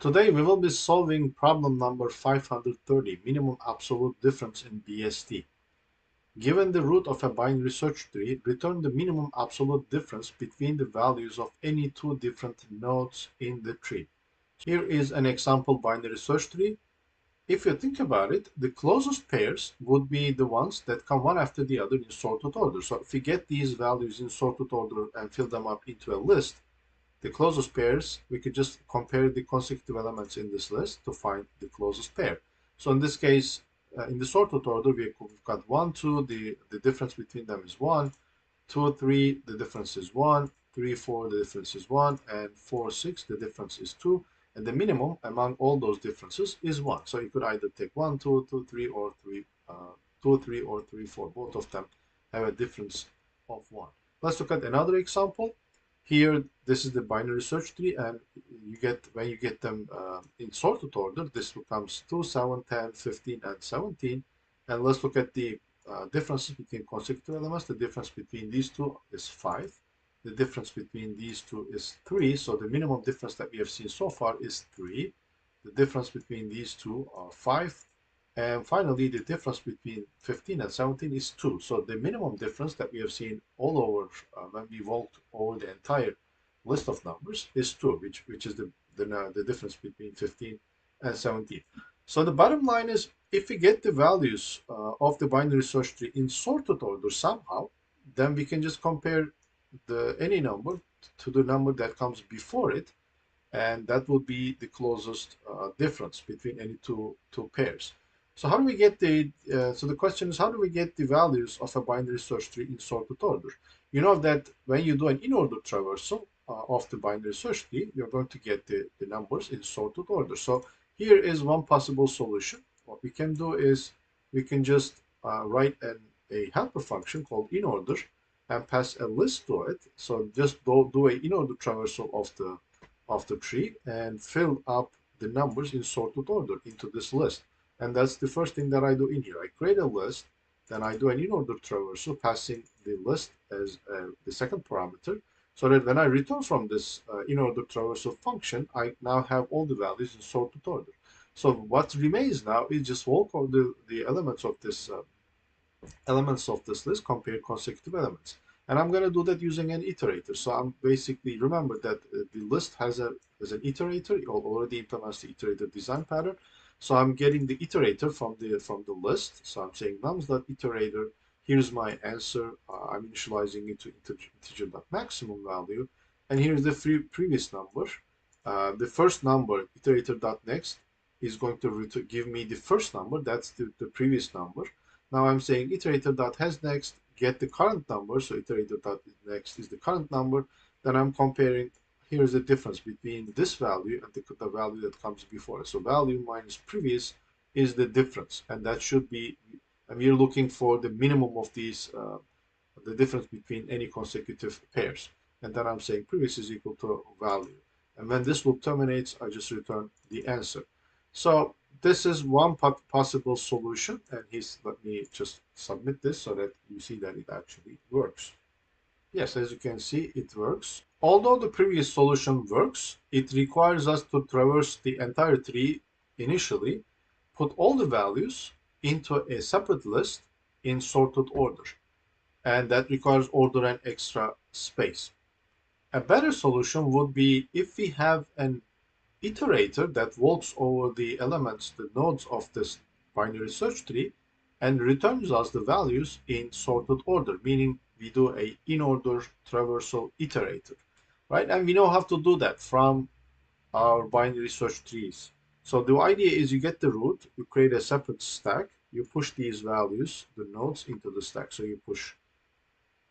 Today we will be solving problem number 530, minimum absolute difference in BST. Given the root of a binary search tree, return the minimum absolute difference between the values of any two different nodes in the tree. Here is an example binary search tree. If you think about it, the closest pairs would be the ones that come one after the other in sorted order. So if we get these values in sorted order and fill them up into a list, the closest pairs, we could just compare the consecutive elements in this list to find the closest pair. So in this case, in the sorted order, we've got 1, 2, the difference between them is 1, 2, 3, the difference is 1, 3, 4, the difference is 1, and 4, 6, the difference is 2. And the minimum among all those differences is 1. So you could either take 1, 2, 2, 3, or 3, 2, 3, or 3, 4. Both of them have a difference of 1. Let's look at another example. Here, this is the binary search tree, and you get when you get them in sorted order, this becomes 2, 7, 10, 15, and 17. And let's look at the differences between consecutive elements. The difference between these two is 5. The difference between these two is 3. So the minimum difference that we have seen so far is 3. The difference between these two are 5. And finally, the difference between 15 and 17 is 2. So the minimum difference that we have seen all over when we walked over the entire list of numbers is 2, which is the difference between 15 and 17. So the bottom line is, if we get the values of the binary search tree in sorted order somehow, then we can just compare any number to the number that comes before it, and that would be the closest difference between any two pairs. So how do we get so the question is, how do we get the values of a binary search tree in sorted order? You know that when you do an in-order traversal of the binary search tree, you're going to get the numbers in sorted order. So here is one possible solution. What we can do is we can just write a helper function called in-order and pass a list to it. So just do a in-order traversal of the tree and fill up the numbers in sorted order into this list. And that's the first thing that I do in here. I create a list, then I do an in-order traversal, passing the list as the second parameter, so that when I return from this in-order traversal function, I now have all the values in sorted order. So what remains now is just walk over the elements of this list, compare consecutive elements. And I'm going to do that using an iterator. So I'm basically, remember that the list has an iterator. It already implements the iterator design pattern. So I'm getting the iterator from the list. So I'm saying nums.iterator. Here's my answer. I'm initializing it to integer.maximum value. And here's the previous number. The first number, iterator.next, is going to give me the first number. That's the previous number. Now I'm saying iterator.hasNext, get the current number. So iterator.next is the current number. Then I'm comparing, here's the difference between this value and the value that comes before it. So value minus previous is the difference. And that should be, and we're looking for the minimum of these, the difference between any consecutive pairs. And then I'm saying previous is equal to value. And when this loop terminates, I just return the answer. So this is one possible solution, and let me just submit this so that you see that it actually works. Yes, as you can see, it works. Although the previous solution works, it requires us to traverse the entire tree initially, put all the values into a separate list in sorted order, and that requires order and extra space. A better solution would be if we have an iterator that walks over the elements, the nodes of this binary search tree, and returns us the values in sorted order, meaning we do a in-order traversal iterator, right? And we know how to do that from our binary search trees. So the idea is you get the root, you create a separate stack, you push these values, the nodes, into the stack. So you push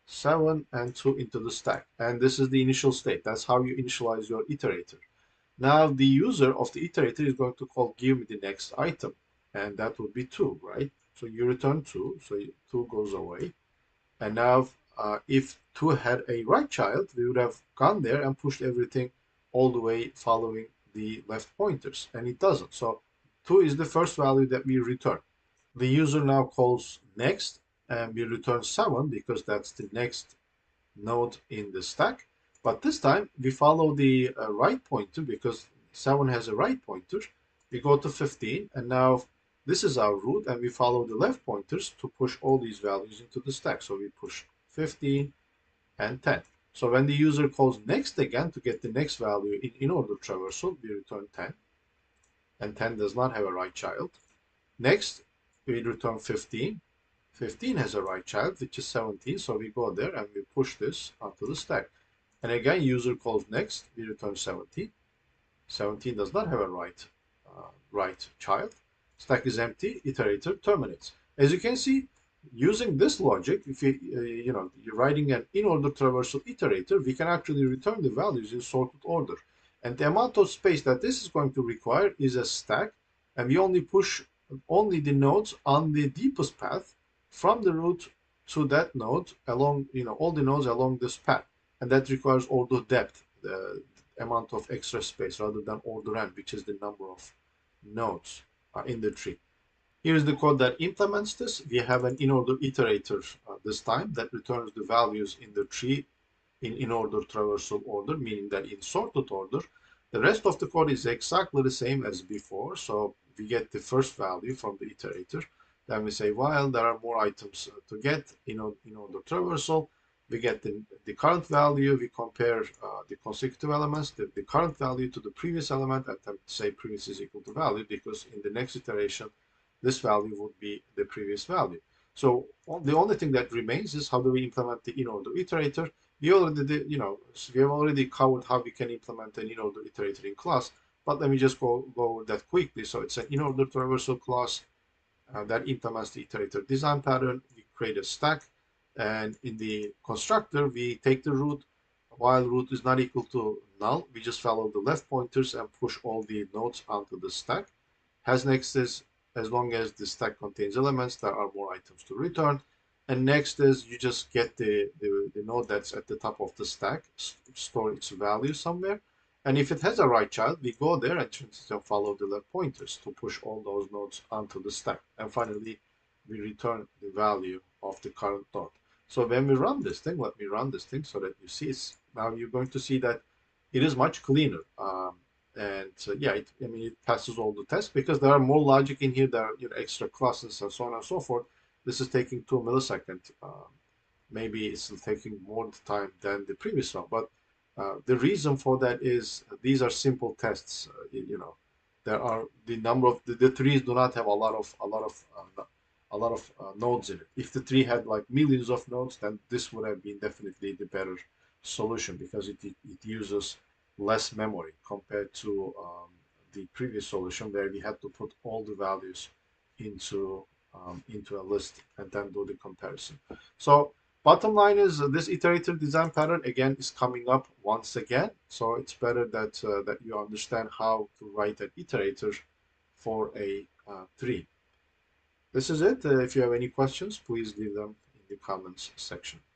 7 and 2 into the stack. And this is the initial state. That's how you initialize your iterator. Now the user of the iterator is going to call give me the next item, and that would be 2, right? So you return 2, so 2 goes away. And now if 2 had a right child, we would have gone there and pushed everything all the way following the left pointers, and it doesn't. So 2 is the first value that we return. The user now calls next, and we return 7 because that's the next node in the stack. But this time we follow the right pointer because 7 has a right pointer, we go to 15, and now this is our root, and we follow the left pointers to push all these values into the stack. So we push 15 and 10. So when the user calls next again to get the next value in order traversal, we return 10, and 10 does not have a right child. Next, we return 15. 15 has a right child, which is 17, so we go there and we push this onto the stack. And again, user calls next, we return 17. 17 does not have a right child. Stack is empty, iterator terminates. As you can see, using this logic, if you're writing an in-order traversal iterator, we can actually return the values in sorted order. And the amount of space that this is going to require is a stack, and we only push only the nodes on the deepest path from the root to that node along, all the nodes along this path. And that requires order depth, the amount of extra space, rather than order n, which is the number of nodes in the tree. Here's the code that implements this. We have an in-order iterator this time that returns the values in the tree in in-order traversal order, meaning that in sorted order. The rest of the code is exactly the same as before. So we get the first value from the iterator. Then we say, while there are more items to get in order traversal, we get the current value, we compare the consecutive elements, the current value to the previous element, and then say previous is equal to value, because in the next iteration, this value would be the previous value. So the only thing that remains is how do we implement the in-order iterator. We already did, we have already covered how we can implement an in-order iterator in class, but let me just go over that quickly. So it's an in-order traversal class that implements the iterator design pattern. We create a stack, and in the constructor, we take the root. While root is not equal to null, we just follow the left pointers and push all the nodes onto the stack. Has next is as long as the stack contains elements, there are more items to return. And next is you just get the node that's at the top of the stack, store its value somewhere. And if it has a right child, we go there and follow the left pointers to push all those nodes onto the stack. And finally, we return the value of the current node. So when we run this thing, let me run this thing so that you see it's, now you're going to see that it is much cleaner. And yeah, it passes all the tests because there are more logic in here. There are extra classes and so on and so forth. This is taking 2 milliseconds. Maybe it's taking more time than the previous one, but the reason for that is these are simple tests. There are the number of the trees do not have a lot of nodes in it. If the tree had like millions of nodes, then this would have been definitely the better solution because it uses less memory compared to the previous solution where we had to put all the values into a list and then do the comparison. So bottom line is this iterative design pattern again is coming up once again. So it's better that that you understand how to write an iterator for a tree. This is it. If you have any questions, please leave them in the comments section.